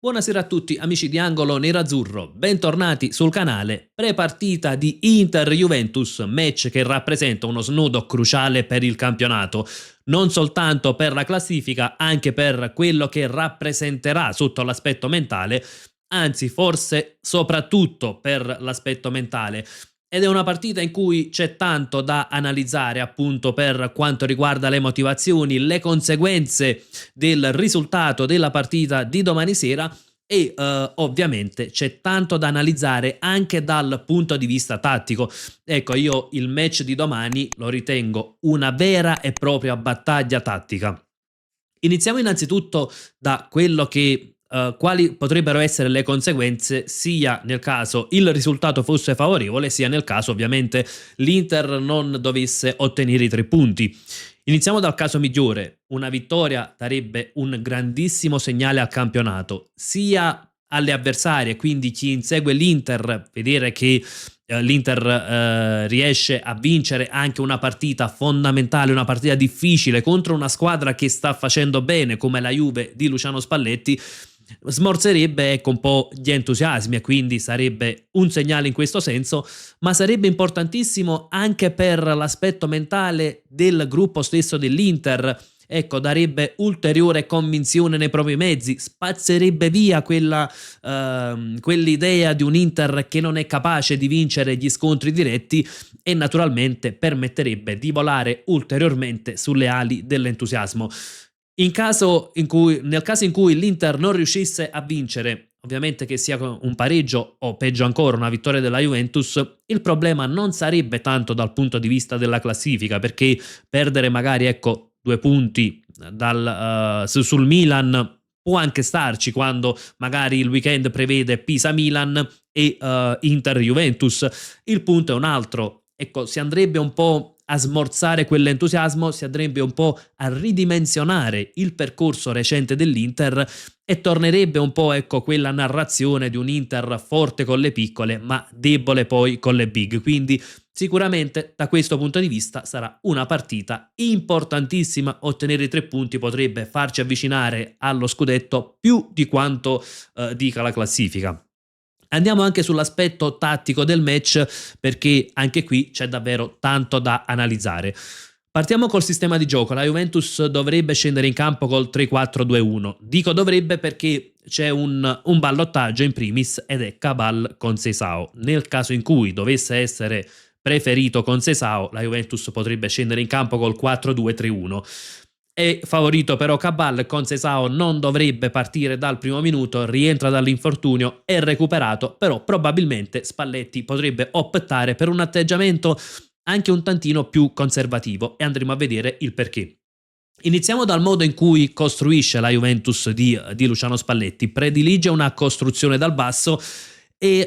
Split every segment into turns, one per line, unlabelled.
Buonasera a tutti amici di Angolo Nerazzurro, bentornati sul canale. Pre-partita di Inter-Juventus, match che rappresenta uno snodo cruciale per il campionato, non soltanto per la classifica, anche per quello che rappresenterà sotto l'aspetto mentale, anzi forse soprattutto per l'aspetto mentale. Ed è una partita in cui c'è tanto da analizzare appunto per quanto riguarda le motivazioni, le conseguenze del risultato della partita di domani sera e ovviamente c'è tanto da analizzare anche dal punto di vista tattico. Ecco, io il match di domani lo ritengo una vera e propria battaglia tattica. Iniziamo innanzitutto da quello che quali potrebbero essere le conseguenze sia nel caso il risultato fosse favorevole, sia nel caso ovviamente l'Inter non dovesse ottenere i 3 punti. Iniziamo dal caso migliore. Una vittoria darebbe un grandissimo segnale al campionato, sia alle avversarie, quindi chi insegue l'Inter, vedere che l'Inter riesce a vincere anche una partita fondamentale, una partita difficile contro una squadra che sta facendo bene come la Juve di Luciano Spalletti, smorzerebbe ecco un po' gli entusiasmi e quindi sarebbe un segnale in questo senso, ma sarebbe importantissimo anche per l'aspetto mentale del gruppo stesso dell'Inter. Ecco, darebbe ulteriore convinzione nei propri mezzi, spazzerebbe via quell'idea di un Inter che non è capace di vincere gli scontri diretti e naturalmente permetterebbe di volare ulteriormente sulle ali dell'entusiasmo. Nel caso in cui l'Inter non riuscisse a vincere, ovviamente che sia un pareggio o peggio ancora una vittoria della Juventus, il problema non sarebbe tanto dal punto di vista della classifica, perché perdere magari ecco 2 punti sul Milan può anche starci quando magari il weekend prevede Pisa-Milan e Inter-Juventus. Il punto è un altro, ecco, si andrebbe un po' a smorzare quell'entusiasmo, si andrebbe un po' a ridimensionare il percorso recente dell'Inter e tornerebbe un po' ecco quella narrazione di un Inter forte con le piccole ma debole poi con le big. Quindi sicuramente da questo punto di vista sarà una partita importantissima. Ottenere i 3 punti potrebbe farci avvicinare allo scudetto più di quanto dica la classifica. Andiamo anche sull'aspetto tattico del match perché anche qui c'è davvero tanto da analizzare. Partiamo col sistema di gioco. La Juventus dovrebbe scendere in campo col 3-4-2-1. Dico dovrebbe perché c'è un ballottaggio in primis ed è Cabal con Seisao. Nel caso in cui dovesse essere preferito con Seisao, la Juventus potrebbe scendere in campo col 4-2-3-1. È favorito però Cabal, con Seisao non dovrebbe partire dal primo minuto, rientra dall'infortunio, è recuperato, però probabilmente Spalletti potrebbe optare per un atteggiamento anche un tantino più conservativo e andremo a vedere il perché. Iniziamo dal modo in cui costruisce la Juventus di Luciano Spalletti. Predilige una costruzione dal basso e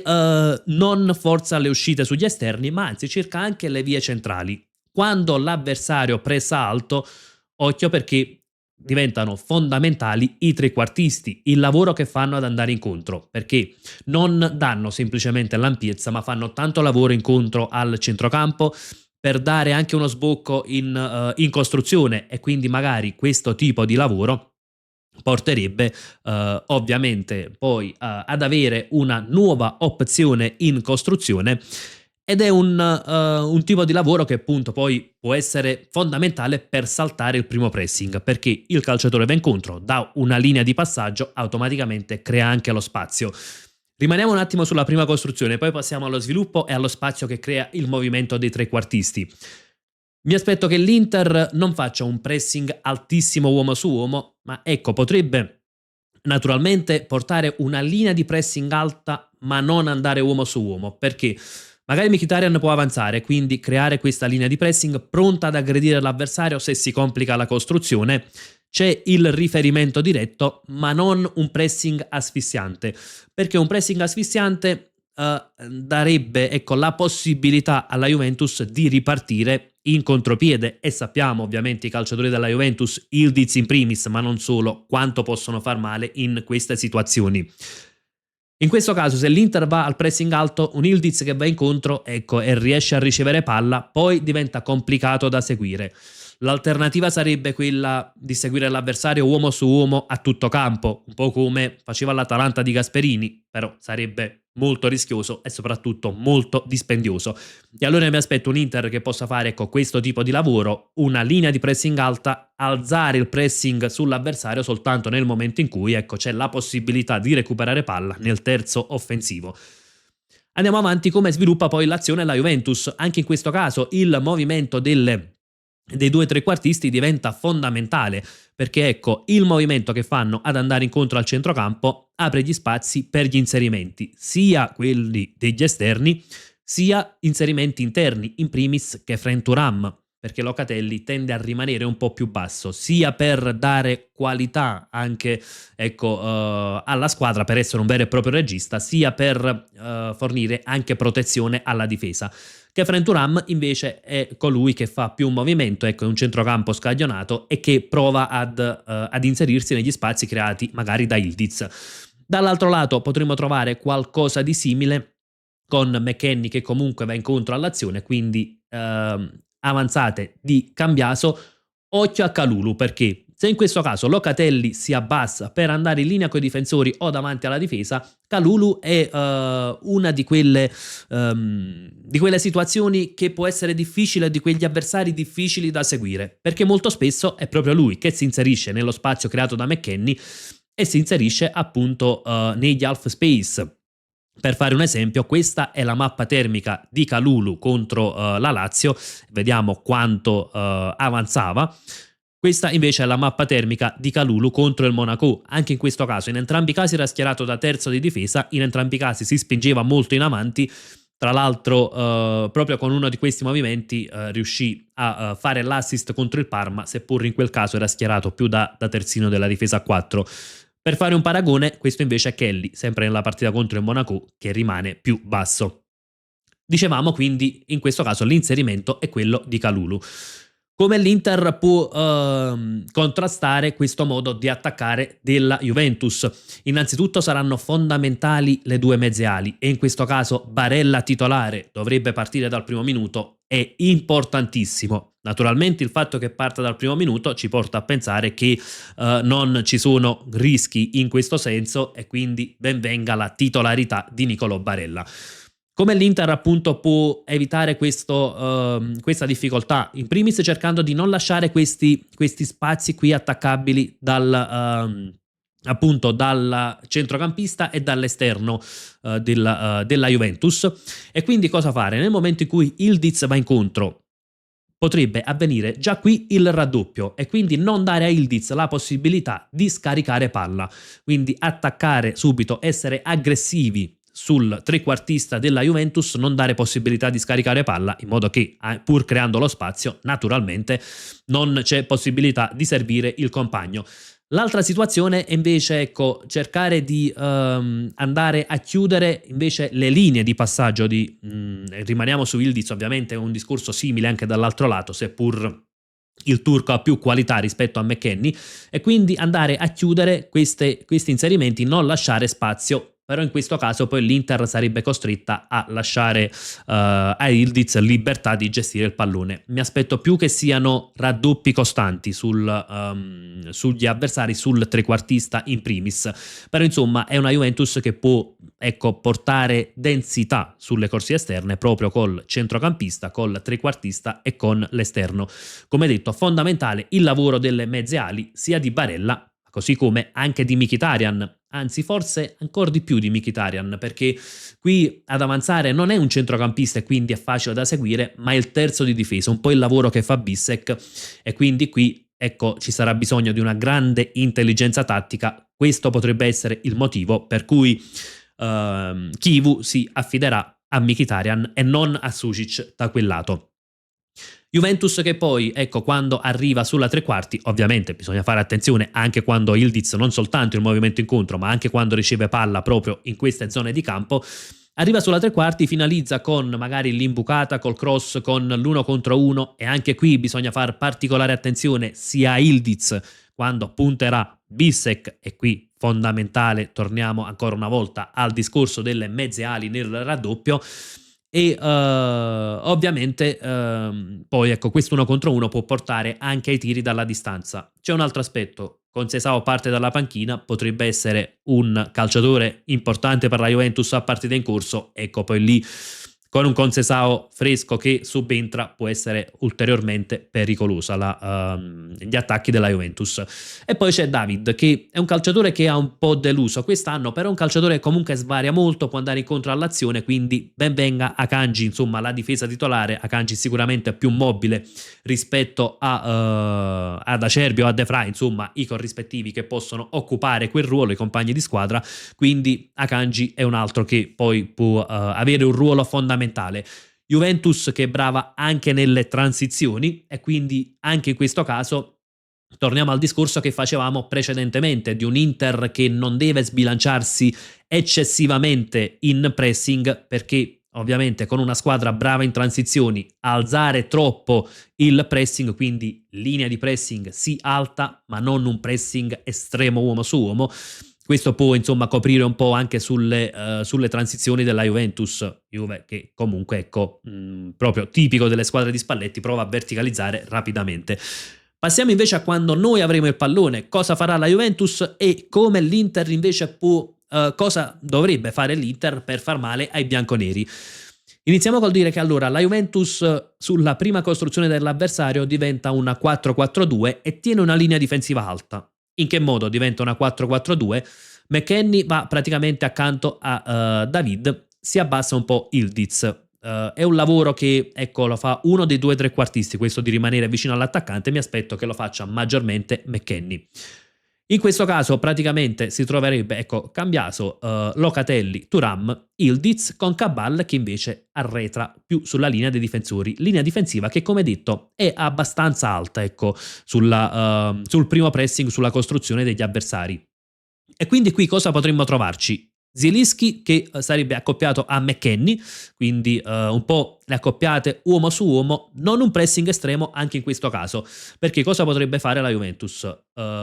non forza le uscite sugli esterni, ma anzi cerca anche le vie centrali. Quando l'avversario pressa alto, occhio perché diventano fondamentali i trequartisti, il lavoro che fanno ad andare incontro, perché non danno semplicemente l'ampiezza, ma fanno tanto lavoro incontro al centrocampo per dare anche uno sbocco in costruzione e quindi magari questo tipo di lavoro porterebbe ovviamente poi ad avere una nuova opzione in costruzione ed è un tipo di lavoro che appunto poi può essere fondamentale per saltare il primo pressing, perché il calciatore va incontro, da una linea di passaggio, automaticamente crea anche lo spazio. Rimaniamo un attimo sulla prima costruzione, poi passiamo allo sviluppo e allo spazio che crea il movimento dei trequartisti. Mi aspetto che l'Inter non faccia un pressing altissimo uomo su uomo, ma ecco, potrebbe naturalmente portare una linea di pressing alta, ma non andare uomo su uomo, perché magari Mkhitaryan può avanzare, quindi creare questa linea di pressing pronta ad aggredire l'avversario se si complica la costruzione. C'è il riferimento diretto, ma non un pressing asfissiante, perché un pressing asfissiante darebbe ecco, la possibilità alla Juventus di ripartire in contropiede e sappiamo ovviamente i calciatori della Juventus, Ildiz in primis, ma non solo, quanto possono far male in queste situazioni. In questo caso, se l'Inter va al pressing alto, un Yildiz che va incontro, ecco, e riesce a ricevere palla, poi diventa complicato da seguire. L'alternativa sarebbe quella di seguire l'avversario uomo su uomo a tutto campo, un po' come faceva l'Atalanta di Gasperini, però sarebbe molto rischioso e soprattutto molto dispendioso. E allora mi aspetto un Inter che possa fare, ecco, questo tipo di lavoro, una linea di pressing alta, alzare il pressing sull'avversario soltanto nel momento in cui, ecco, c'è la possibilità di recuperare palla nel terzo offensivo. Andiamo avanti. Come sviluppa poi l'azione la Juventus? Anche in questo caso il movimento dei due trequartisti diventa fondamentale, perché ecco, il movimento che fanno ad andare incontro al centrocampo apre gli spazi per gli inserimenti, sia quelli degli esterni sia inserimenti interni, in primis Khéphren Thuram, perché Locatelli tende a rimanere un po' più basso, sia per dare qualità anche, ecco, alla squadra, per essere un vero e proprio regista, sia per fornire anche protezione alla difesa. Khéphren Thuram invece è colui che fa più movimento, ecco, è un centrocampo scaglionato e che prova ad inserirsi negli spazi creati magari da Yildiz. Dall'altro lato potremmo trovare qualcosa di simile con McKennie che comunque va incontro all'azione, quindi avanzate di Cambiaso. Occhio a Kalulu, perché se in questo caso Locatelli si abbassa per andare in linea con i difensori o davanti alla difesa, Kalulu è una di quelle situazioni che può essere difficile, di quegli avversari difficili da seguire, perché molto spesso è proprio lui che si inserisce nello spazio creato da McKennie e si inserisce appunto negli half space. Per fare un esempio, questa è la mappa termica di Kalulu contro la Lazio, vediamo quanto avanzava. Questa invece è la mappa termica di Kalulu contro il Monaco. Anche in questo caso, in entrambi i casi era schierato da terzo di difesa, in entrambi i casi si spingeva molto in avanti. Tra l'altro, proprio con uno di questi movimenti riuscì a fare l'assist contro il Parma, seppur in quel caso era schierato più da terzino della difesa a 4. Per fare un paragone, questo invece è Kelly, sempre nella partita contro il Monaco, che rimane più basso. Dicevamo quindi, in questo caso l'inserimento è quello di Kalulu. Come l'Inter può contrastare questo modo di attaccare della Juventus? Innanzitutto saranno fondamentali le due mezze ali e in questo caso Barella titolare dovrebbe partire dal primo minuto, è importantissimo. Naturalmente il fatto che parta dal primo minuto ci porta a pensare che non ci sono rischi in questo senso e quindi ben venga la titolarità di Nicolò Barella. Come l'Inter appunto può evitare questa difficoltà? In primis cercando di non lasciare questi spazi qui attaccabili appunto dal centrocampista e dall'esterno della Juventus. E quindi cosa fare? Nel momento in cui Yildiz va incontro potrebbe avvenire già qui il raddoppio e quindi non dare a Yildiz la possibilità di scaricare palla, quindi attaccare subito, essere aggressivi sul trequartista della Juventus, non dare possibilità di scaricare palla, in modo che pur creando lo spazio naturalmente non c'è possibilità di servire il compagno. L'altra situazione è invece, ecco, cercare di andare a chiudere invece le linee di passaggio rimaniamo su Yildiz, ovviamente è un discorso simile anche dall'altro lato, seppur il turco ha più qualità rispetto a McKennie, e quindi andare a chiudere questi inserimenti, non lasciare spazio. Però in questo caso poi l'Inter sarebbe costretta a lasciare a Yildiz libertà di gestire il pallone. Mi aspetto più che siano raddoppi costanti sugli avversari, sul trequartista in primis. Però insomma è una Juventus che può, ecco, portare densità sulle corsie esterne proprio col centrocampista, col trequartista e con l'esterno. Come detto, fondamentale il lavoro delle mezze ali, sia di Barella così come anche di Mkhitaryan, anzi forse ancora di più di Mkhitaryan, perché qui ad avanzare non è un centrocampista e quindi è facile da seguire, ma è il terzo di difesa, un po' il lavoro che fa Bissek, e quindi qui, ecco, ci sarà bisogno di una grande intelligenza tattica. Questo potrebbe essere il motivo per cui Chivu si affiderà a Mkhitaryan e non a Sušić da quel lato. Juventus che poi, ecco, quando arriva sulla tre quarti, ovviamente bisogna fare attenzione anche quando Yildiz, non soltanto il movimento incontro, ma anche quando riceve palla proprio in queste zone di campo, arriva sulla tre quarti, finalizza con magari l'imbucata, col cross, con l'uno contro uno, e anche qui bisogna fare particolare attenzione sia a Yildiz quando punterà Bissek, e qui fondamentale, torniamo ancora una volta al discorso delle mezze ali nel raddoppio. E ovviamente poi ecco, questo 1 contro 1 può portare anche ai tiri dalla distanza. C'è un altro aspetto: Conceição parte dalla panchina, potrebbe essere un calciatore importante per la Juventus a partita in corso, ecco poi lì con un Conceição fresco che subentra può essere ulteriormente pericolosa gli attacchi della Juventus. E poi c'è David, che è un calciatore che ha un po' deluso quest'anno, però è un calciatore che comunque svaria molto, può andare incontro all'azione, quindi ben venga Akanji, insomma la difesa titolare. Akanji sicuramente più mobile rispetto ad Acerbi o a De Vrij, insomma i corrispettivi che possono occupare quel ruolo, i compagni di squadra, quindi Akanji è un altro che poi può avere un ruolo fondamentale. Juventus che è brava anche nelle transizioni, e quindi anche in questo caso torniamo al discorso che facevamo precedentemente di un Inter che non deve sbilanciarsi eccessivamente in pressing, perché ovviamente con una squadra brava in transizioni alzare troppo il pressing, quindi linea di pressing sì alta, ma non un pressing estremo uomo su uomo. Questo può insomma coprire un po' anche sulle transizioni della Juventus. Juve che comunque ecco proprio tipico delle squadre di Spalletti, prova a verticalizzare rapidamente. Passiamo invece a quando noi avremo il pallone, cosa farà la Juventus e come l'Inter invece può, cosa dovrebbe fare l'Inter per far male ai bianconeri. Iniziamo col dire che allora la Juventus sulla prima costruzione dell'avversario diventa una 4-4-2 e tiene una linea difensiva alta. In che modo diventa una 4-4-2? McKennie va praticamente accanto a David, si abbassa un po' Ildiz. È un lavoro che ecco lo fa uno dei 2 trequartisti, questo di rimanere vicino all'attaccante. Mi aspetto che lo faccia maggiormente McKennie. In questo caso praticamente si troverebbe ecco Cambiaso, Locatelli, Thuram, Ildiz con Cabal che invece arretra più sulla linea dei difensori, linea difensiva che come detto è abbastanza alta ecco sul primo pressing, sulla costruzione degli avversari. E quindi qui cosa potremmo trovarci? Zielinski che sarebbe accoppiato a McKennie, quindi un po' le accoppiate uomo su uomo, non un pressing estremo anche in questo caso, perché cosa potrebbe fare la Juventus?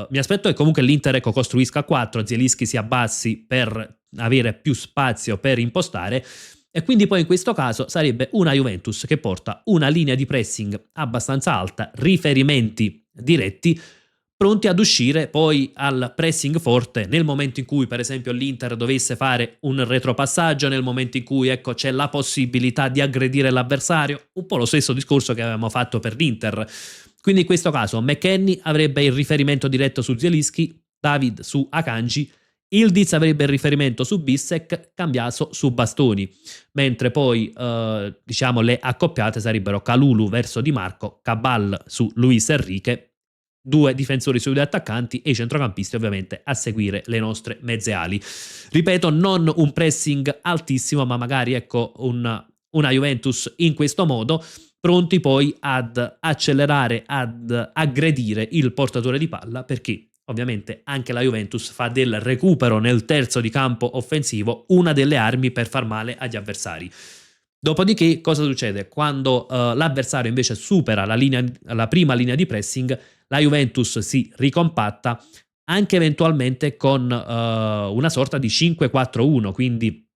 Mi aspetto che comunque l'Inter ecco, costruisca a 4, Zielinski si abbassi per avere più spazio per impostare, e quindi poi in questo caso sarebbe una Juventus che porta una linea di pressing abbastanza alta, riferimenti diretti, pronti ad uscire poi al pressing forte nel momento in cui per esempio l'Inter dovesse fare un retropassaggio, nel momento in cui ecco c'è la possibilità di aggredire l'avversario, un po' lo stesso discorso che avevamo fatto per l'Inter. Quindi in questo caso McKennie avrebbe il riferimento diretto su Zielinski, David su Akanji, Ildiz avrebbe il riferimento su Bissek, Cambiaso su Bastoni, mentre poi diciamo le accoppiate sarebbero Kalulu verso Di Marco, Cabal su Luis Enrique, 2 difensori sui 2 attaccanti e i centrocampisti ovviamente a seguire le nostre mezze ali. Ripeto, non un pressing altissimo, ma magari ecco una Juventus in questo modo, pronti poi ad accelerare, ad aggredire il portatore di palla, perché ovviamente anche la Juventus fa del recupero nel terzo di campo offensivo una delle armi per far male agli avversari. Dopodiché cosa succede? Quando l'avversario invece supera la prima linea di pressing, la Juventus si ricompatta anche eventualmente con una sorta di 5-4-1, quindi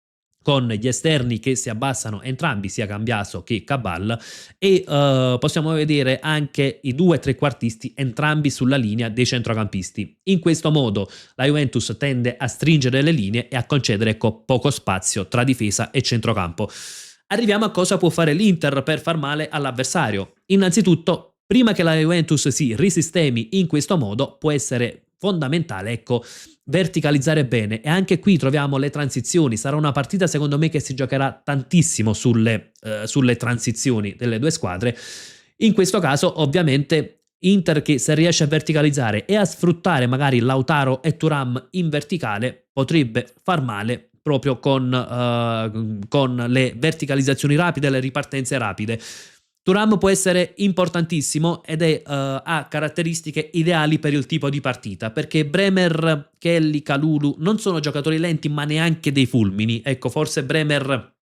con gli esterni che si abbassano entrambi, sia Cambiaso che Cabal, e possiamo vedere anche i 2 trequartisti entrambi sulla linea dei centrocampisti. In questo modo la Juventus tende a stringere le linee e a concedere ecco, poco spazio tra difesa e centrocampo. Arriviamo a cosa può fare l'Inter per far male all'avversario. Innanzitutto, prima che la Juventus si risistemi in questo modo, può essere fondamentale, ecco, verticalizzare bene, e anche qui troviamo le transizioni. Sarà una partita secondo me che si giocherà tantissimo sulle transizioni delle 2 squadre. In questo caso ovviamente Inter che se riesce a verticalizzare e a sfruttare magari Lautaro e Thuram in verticale potrebbe far male proprio con le verticalizzazioni rapide e le ripartenze rapide. Thuram può essere importantissimo ed ha caratteristiche ideali per il tipo di partita, perché Bremer, Kelly, Kalulu non sono giocatori lenti ma neanche dei fulmini. Ecco, forse Bremer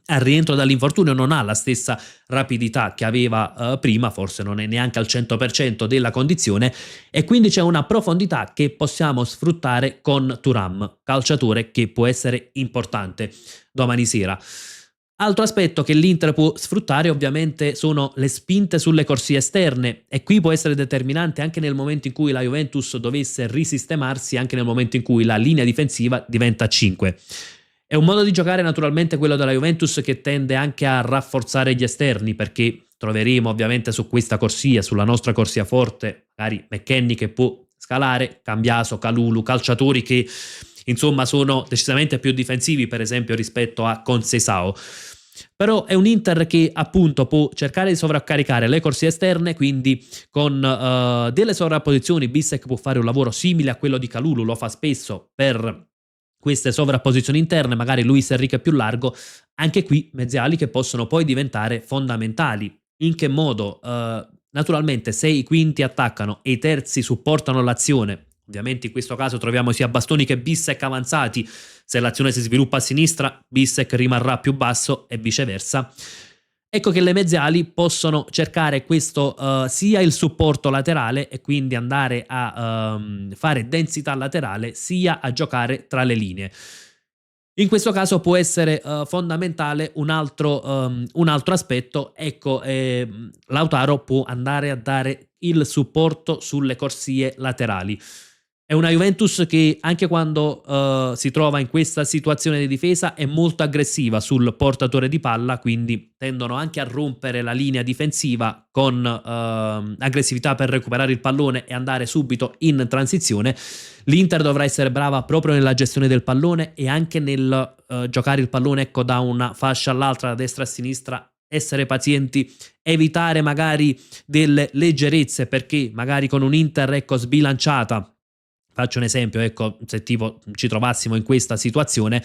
al rientro dall'infortunio non ha la stessa rapidità che aveva prima, forse non è neanche al 100% della condizione, e quindi c'è una profondità che possiamo sfruttare con Thuram, calciatore che può essere importante domani sera. Altro aspetto che l'Inter può sfruttare ovviamente sono le spinte sulle corsie esterne, e qui può essere determinante anche nel momento in cui la Juventus dovesse risistemarsi, anche nel momento in cui la linea difensiva diventa 5. È un modo di giocare naturalmente quello della Juventus che tende anche a rafforzare gli esterni, perché troveremo ovviamente su questa corsia, sulla nostra corsia forte, magari McKennie che può scalare, Cambiaso, Kalulu, calciatori che insomma sono decisamente più difensivi per esempio rispetto a Conceição. Però è un Inter che appunto può cercare di sovraccaricare le corsie esterne, quindi con delle sovrapposizioni Bissek può fare un lavoro simile a quello di Kalulu, lo fa spesso per queste sovrapposizioni interne, magari Luis Enrique più largo, anche qui mezzi ali che possono poi diventare fondamentali. In che modo? Naturalmente se i quinti attaccano e i terzi supportano l'azione, ovviamente in questo caso troviamo sia Bastoni che Bissek avanzati, se l'azione si sviluppa a sinistra Bissek rimarrà più basso e viceversa. Ecco che le mezze ali possono cercare questo sia il supporto laterale e quindi andare a fare densità laterale, sia a giocare tra le linee. In questo caso può essere fondamentale un altro aspetto, ecco, Lautaro può andare a dare il supporto sulle corsie laterali. È una Juventus che anche quando si trova in questa situazione di difesa è molto aggressiva sul portatore di palla, quindi tendono anche a rompere la linea difensiva con aggressività per recuperare il pallone e andare subito in transizione. L'Inter dovrà essere brava proprio nella gestione del pallone e anche nel giocare il pallone, ecco, da una fascia all'altra, da destra a sinistra, essere pazienti, evitare magari delle leggerezze, perché magari con un Inter, ecco, sbilanciata. Faccio un esempio, ecco, se tipo ci trovassimo in questa situazione,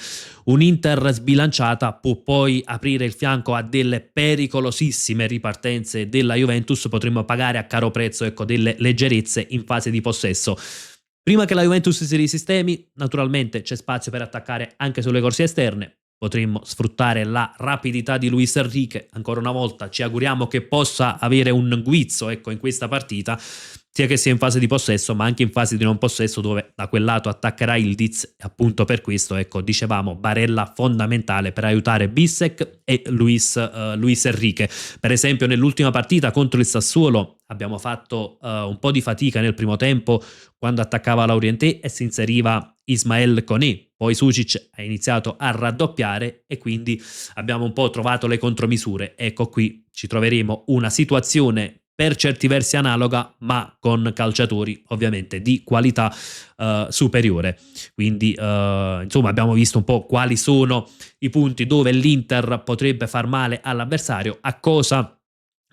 un'Inter sbilanciata può poi aprire il fianco a delle pericolosissime ripartenze della Juventus, potremmo pagare a caro prezzo, ecco, delle leggerezze in fase di possesso. Prima che la Juventus si risistemi, naturalmente c'è spazio per attaccare anche sulle corsie esterne, potremmo sfruttare la rapidità di Luis Enrique, ancora una volta ci auguriamo che possa avere un guizzo, ecco, in questa partita, sia che sia in fase di possesso ma anche in fase di non possesso, dove da quel lato attaccherà Ildiz, e appunto per questo, ecco, dicevamo Barella fondamentale per aiutare Bissek e Luis Enrique. Per esempio nell'ultima partita contro il Sassuolo abbiamo fatto un po' di fatica nel primo tempo quando attaccava Laurienté e si inseriva Ismael Koné, poi Sucic ha iniziato a raddoppiare e quindi abbiamo un po' trovato le contromisure. Ecco, qui ci troveremo una situazione per certi versi analoga, ma con calciatori ovviamente di qualità superiore. Quindi insomma abbiamo visto un po' quali sono i punti dove l'Inter potrebbe far male all'avversario, a cosa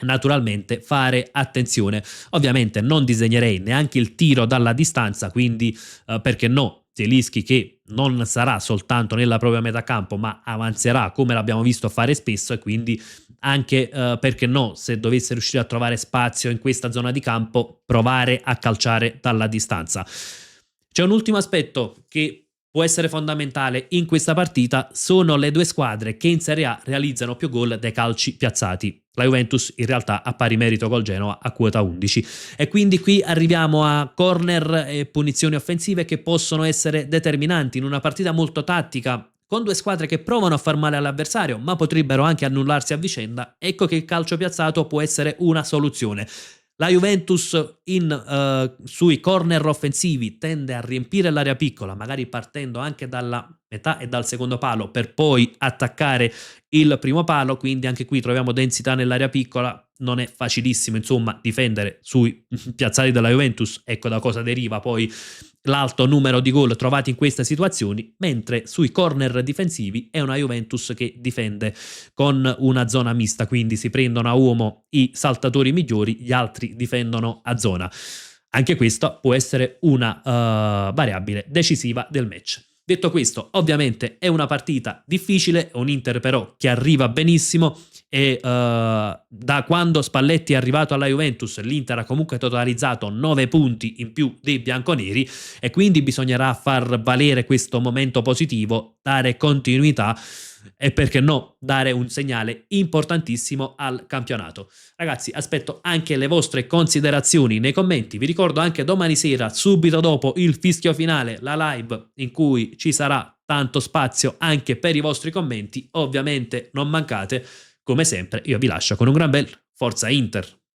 naturalmente fare attenzione. Ovviamente non disegnerei neanche il tiro dalla distanza, quindi perché no, Zielinski che non sarà soltanto nella propria metà campo ma avanzerà come l'abbiamo visto fare spesso, e quindi anche perché no, se dovesse riuscire a trovare spazio in questa zona di campo, provare a calciare dalla distanza. C'è un ultimo aspetto che può essere fondamentale in questa partita, sono le due squadre che in Serie A realizzano più gol dai calci piazzati. La Juventus in realtà ha pari merito col Genoa a quota 11, e quindi qui arriviamo a corner e punizioni offensive che possono essere determinanti in una partita molto tattica, con due squadre che provano a far male all'avversario ma potrebbero anche annullarsi a vicenda. Ecco che il calcio piazzato può essere una soluzione. La Juventus sui corner offensivi tende a riempire l'area piccola, magari partendo anche dalla metà e dal secondo palo per poi attaccare il primo palo, quindi anche qui troviamo densità nell'area piccola. Non è facilissimo insomma difendere sui piazzati della Juventus, ecco da cosa deriva poi l'alto numero di gol trovati in queste situazioni, mentre sui corner difensivi è una Juventus che difende con una zona mista, quindi si prendono a uomo i saltatori migliori, gli altri difendono a zona. Anche questa può essere una variabile decisiva del match. Detto questo, ovviamente è una partita difficile, un Inter però che arriva benissimo, e da quando Spalletti è arrivato alla Juventus l'Inter ha comunque totalizzato 9 punti in più dei bianconeri, e quindi bisognerà far valere questo momento positivo, dare continuità e perché no, dare un segnale importantissimo al campionato. Ragazzi, aspetto anche le vostre considerazioni nei commenti. Vi ricordo anche domani sera, subito dopo il fischio finale, la live in cui ci sarà tanto spazio anche per i vostri commenti. Ovviamente non mancate. Come sempre, io vi lascio con un gran bel Forza Inter.